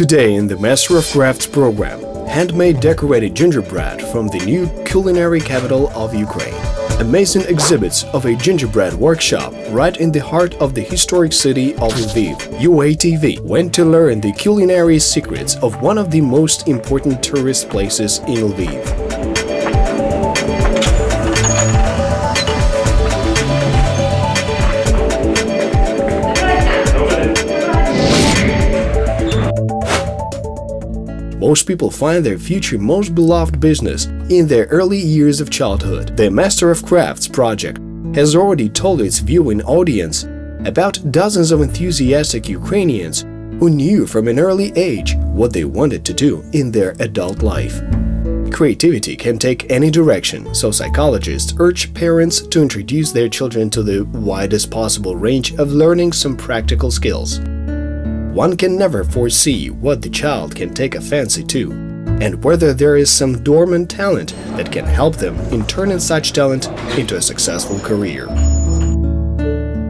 Today in the Master of Crafts program, handmade decorated gingerbread from the new culinary capital of Ukraine. Amazing exhibits of a gingerbread workshop right in the heart of the historic city of Lviv. UATV went to learn the culinary secrets of one of the most important tourist places in Lviv. Most people find their future most beloved business in their early years of childhood. The Master of Crafts project has already told its viewing audience about dozens of enthusiastic Ukrainians who knew from an early age what they wanted to do in their adult life. Creativity can take any direction, so psychologists urge parents to introduce their children to the widest possible range of learning some practical skills. One can never foresee what the child can take a fancy to, and whether there is some dormant talent that can help them in turning such talent into a successful career.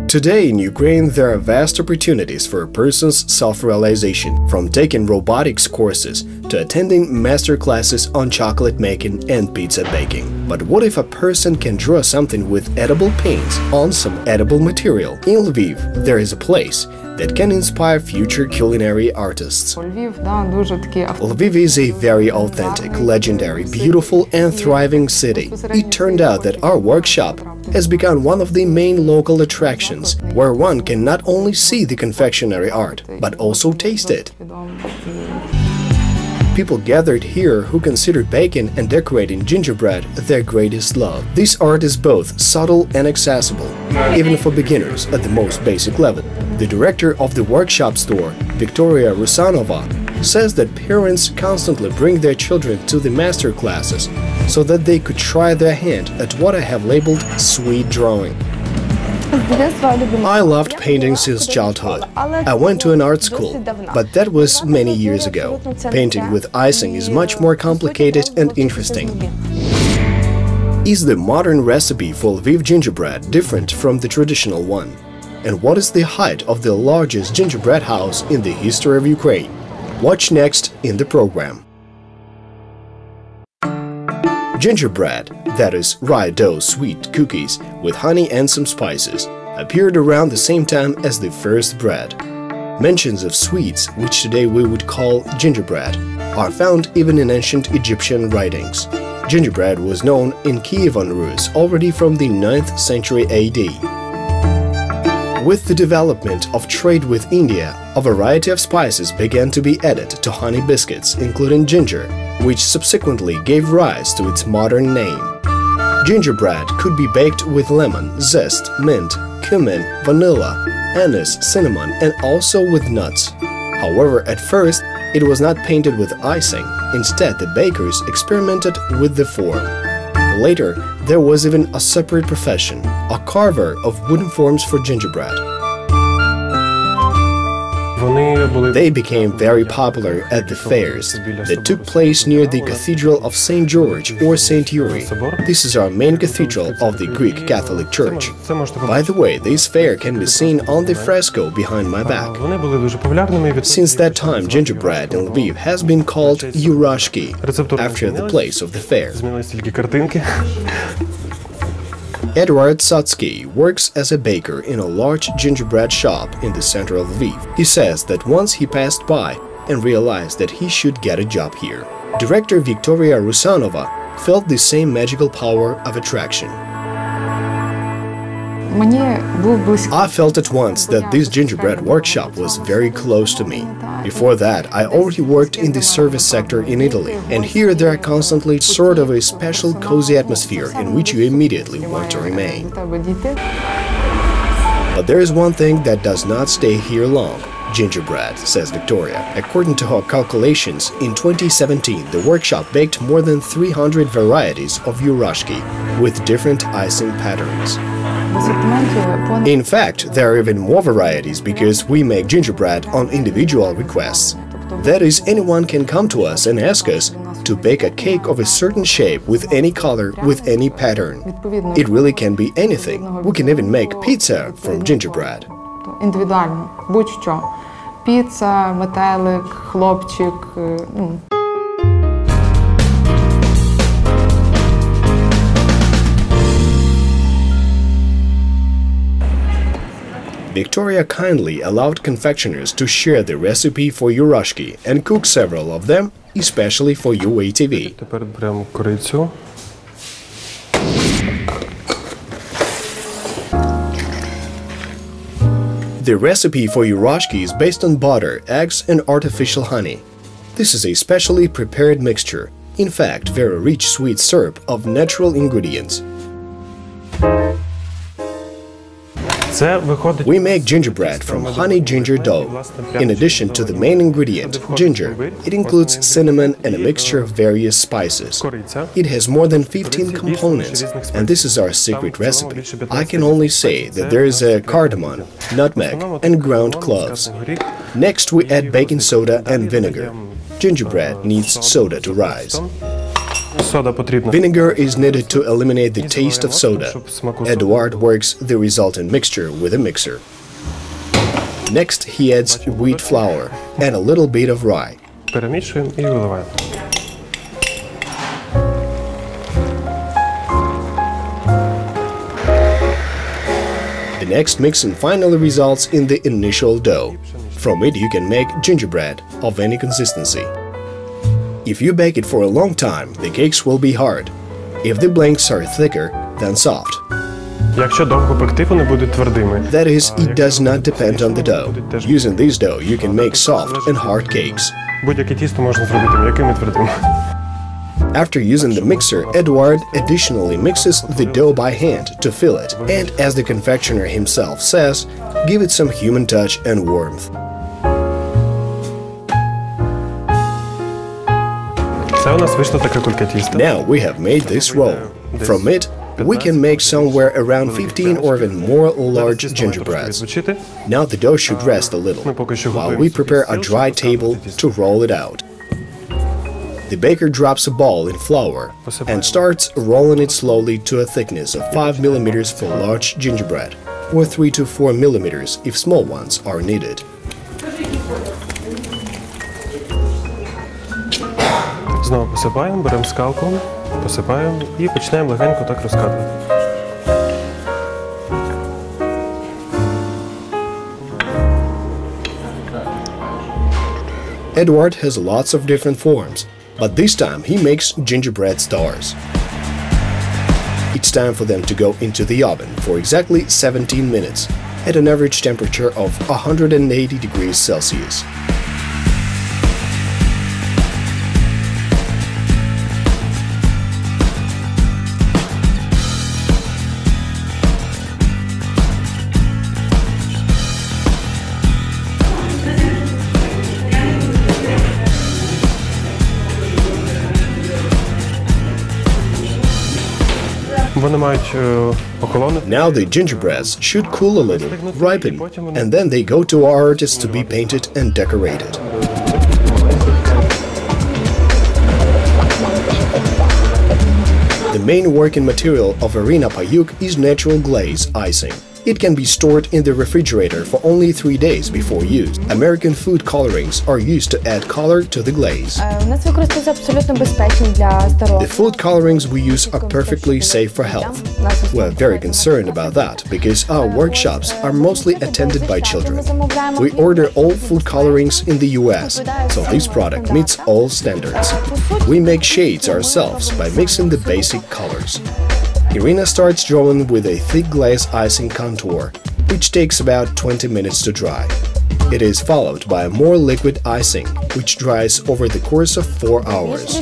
Today in Ukraine, there are vast opportunities for a person's self-realization, from taking robotics courses to attending master classes on chocolate making and pizza baking. But what if a person can draw something with edible paints on some edible material? In Lviv, there is a place that can inspire future culinary artists. Lviv is a very authentic, legendary, beautiful and thriving city. It turned out that our workshop has become one of the main local attractions, where one can not only see the confectionery art, but also taste it. People gathered here who consider baking and decorating gingerbread their greatest love. This art is both subtle and accessible, even for beginners at the most basic level. The director of the workshop store, Victoria Rusanova, says that parents constantly bring their children to the master classes so that they could try their hand at what I have labeled sweet drawing. I loved painting since childhood. I went to an art school, but that was many years ago. Painting with icing is much more complicated and interesting. Is the modern recipe for Lviv gingerbread different from the traditional one? And what is the height of the largest gingerbread house in the history of Ukraine? Watch next in the program. Gingerbread, that is rye dough sweet cookies with honey and some spices, appeared around the same time as the first bread. Mentions of sweets, which today we would call gingerbread, are found even in ancient Egyptian writings. Gingerbread was known in Kievan Rus already from the 9th century AD. With the development of trade with India, a variety of spices began to be added to honey biscuits, including ginger, which subsequently gave rise to its modern name. Gingerbread could be baked with lemon, zest, mint, cumin, vanilla, anise, cinnamon, and also with nuts. However, at first, it was not painted with icing. Instead, the bakers experimented with the form. Later, there was even a separate profession, a carver of wooden forms for gingerbread. They became very popular at the fairs that took place near the Cathedral of St. George or St. Yuri. This is our main cathedral of the Greek Catholic Church. By the way, this fair can be seen on the fresco behind my back. Since that time, gingerbread in Lviv has been called Urashki, after the place of the fair. Edward Satsky works as a baker in a large gingerbread shop in the center of Lviv. He says that once he passed by and realized that he should get a job here. Director Victoria Rusanova felt the same magical power of attraction. I felt at once that this gingerbread workshop was very close to me. Before that, I already worked in the service sector in Italy, and here there are constantly sort of a special cozy atmosphere in which you immediately want to remain. But there is one thing that does not stay here long. Gingerbread, says Victoria. According to her calculations, in 2017 the workshop baked more than 300 varieties of urashki with different icing patterns. In fact, there are even more varieties because we make gingerbread on individual requests. That is, anyone can come to us and ask us to bake a cake of a certain shape with any color, with any pattern. It really can be anything. We can even make pizza from gingerbread. Піца, метелик, хлопчик. Victoria kindly allowed confectioners to share the recipe for yurashki and cook several of them, especially for UATV. Тепер беремо корицю. The recipe for yurashki is based on butter, eggs and artificial honey. This is a specially prepared mixture, in fact very rich sweet syrup of natural ingredients. We make gingerbread from honey ginger dough. In addition to the main ingredient, ginger, it includes cinnamon and a mixture of various spices. It has more than 15 components, and this is our secret recipe. I can only say that there is a cardamom, nutmeg and ground cloves. Next we add baking soda and vinegar. Gingerbread needs soda to rise. Vinegar is needed to eliminate the taste of soda. Edward works the resultant mixture with a mixer. Next he adds wheat flour and a little bit of rye. Перемішуємо і виливаємо. The next mixing finally results in the initial dough. From it you can make gingerbread of any consistency. If you bake it for a long time, the cakes will be hard. If the blanks are thicker than soft. Якщо довго пекти, вони будуть твердими. That is, it does not depend on the dough. Using this dough, you can make soft and hard cakes. Будь-яке тісто можна зробити м'яким і твердим. After using the mixer, Edward additionally mixes the dough by hand to fill it, and as the confectioner himself says, give it some human touch and warmth. Це у нас вийшло таке кулька тіста. Now we have made this roll. From it, we can make somewhere around 15 or even more large gingerbreads. Now the dough should rest a little, while we prepare a dry table to roll it out. The baker drops a ball in flour and starts rolling it slowly to a thickness of 5 mm for large gingerbread, or 3 to 4 mm if small ones are needed. Знову посипаємо, беремо скалку, посипаємо і починаємо легенько так розкатувати. Edward has lots of different forms, but this time he makes gingerbread stars. It's time for them to go into the oven for exactly 17 minutes at an average temperature of 180 degrees Celsius. Now the gingerbreads should cool a little, ripen, and then they go to our artists to be painted and decorated. The main working material of Irina Payuk is natural glaze icing. It can be stored in the refrigerator for only 3 days before use. American food colorings are used to add color to the glaze. The food colorings we use are perfectly safe for health. We're very concerned about that because our workshops are mostly attended by children. We order all food colorings in the US, so this product meets all standards. We make shades ourselves by mixing the basic colors. Irina starts drawing with a thick glaze icing contour, which takes about 20 minutes to dry. It is followed by a more liquid icing, which dries over the course of 4 hours.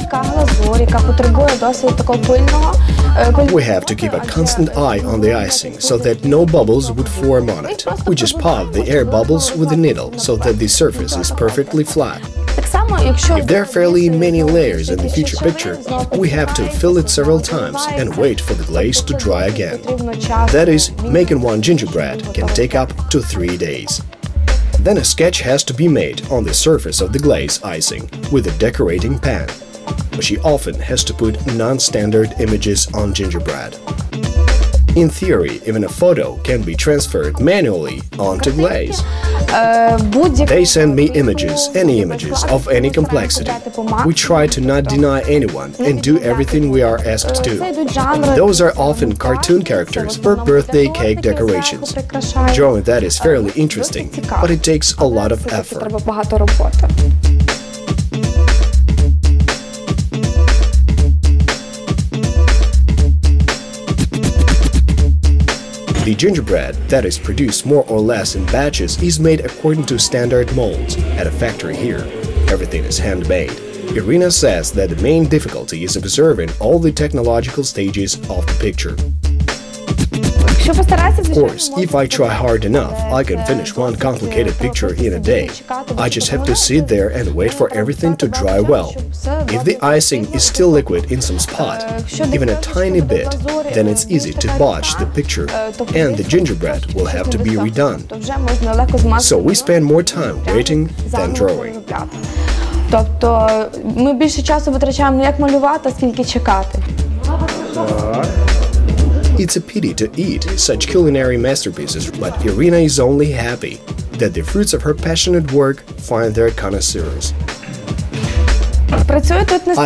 We have to keep a constant eye on the icing so that no bubbles would form on it. We just pop the air bubbles with a needle so that the surface is perfectly flat. If there are fairly many layers in the future picture, we have to fill it several times and wait for the glaze to dry again. That is, making one gingerbread can take up to 3 days. Then a sketch has to be made on the surface of the glaze icing with a decorating pan. But she often has to put non-standard images on gingerbread. In theory, even a photo can be transferred manually onto glaze. They send me images, any images, of any complexity. We try to not deny anyone and do everything we are asked to do. Those are often cartoon characters or birthday cake decorations. Drawing that is fairly interesting, but it takes a lot of effort. The gingerbread that is produced more or less in batches is made according to standard molds at a factory here. Everything is handmade. Irina says that the main difficulty is observing all the technological stages of the picture. Of course, if I try hard enough, I can finish one complicated picture in a day. I just have to sit there and wait for everything to dry well. If the icing is still liquid in some spot, even a tiny bit, then it's easy to botch the picture, and the gingerbread will have to be redone. So we spend more time waiting than drawing. Тобто ми більше часу витрачаємо не як малювати, а скільки чекати. It's a pity to eat such culinary masterpieces, but Irina is only happy that the fruits of her passionate work find their connoisseurs.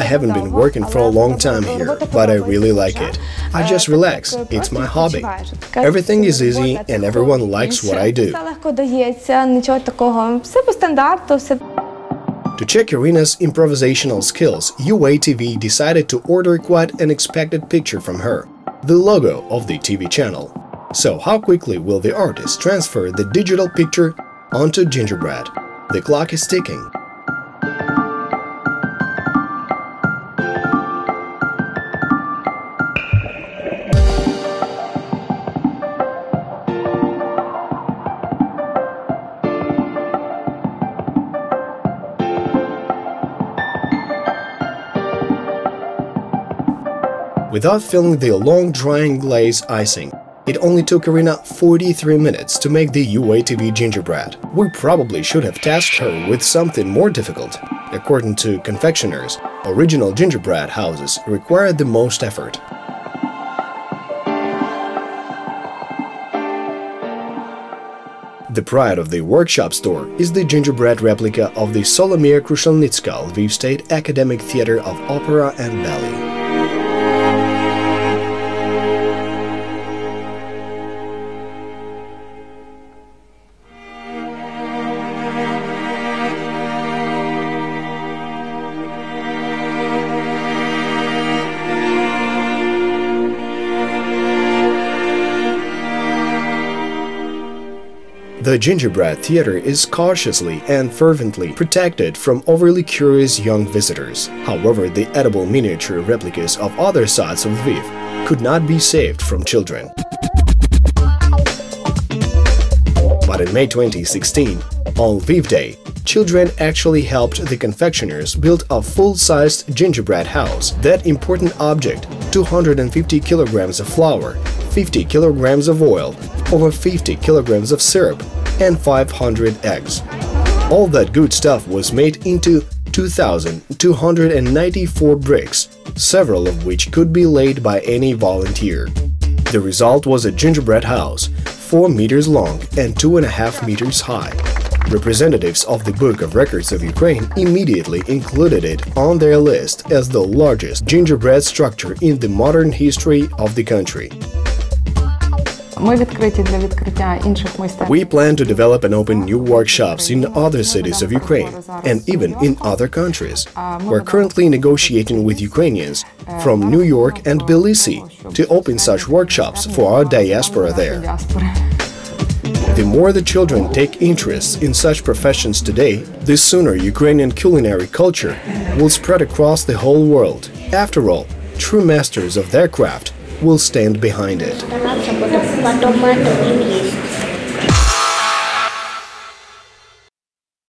I haven't been working for a long time here, but I really like it. I just relax, it's my hobby. Everything is easy and everyone likes what I do. To check Irina's improvisational skills, UATV decided to order quite an unexpected picture from her, the logo of the TV channel. So how quickly will the artist transfer the digital picture onto gingerbread? The clock is ticking. Without filling the long drying glaze icing, it only took Irina 43 minutes to make the uatv gingerbread. We probably should have tasked her with something more difficult. According to confectioners, original gingerbread houses require the most effort. The pride of the workshop store is the gingerbread replica of the Solomir Krushelnitska Lviv State Academic Theatre of Opera and Ballet. The gingerbread theater is cautiously and fervently protected from overly curious young visitors. However, the edible miniature replicas of other sites of Lviv could not be saved from children. But in May 2016, on Lviv Day, children actually helped the confectioners build a full-sized gingerbread house. That important object, 250 kilograms of flour, 50 kilograms of oil, over 50 kilograms of syrup, and 500 eggs. All that good stuff was made into 2,294 bricks, several of which could be laid by any volunteer. The result was a gingerbread house, 4 meters long and 2.5 meters high. Representatives of the Book of Records of Ukraine immediately included it on their list as the largest gingerbread structure in the modern history of the country. We plan to develop and open new workshops in other cities of Ukraine and even in other countries. We're currently negotiating with Ukrainians from New York and Tbilisi to open such workshops for our diaspora there. The more the children take interest in such professions today, the sooner Ukrainian culinary culture will spread across the whole world. After all, true masters of their craft will stand behind it.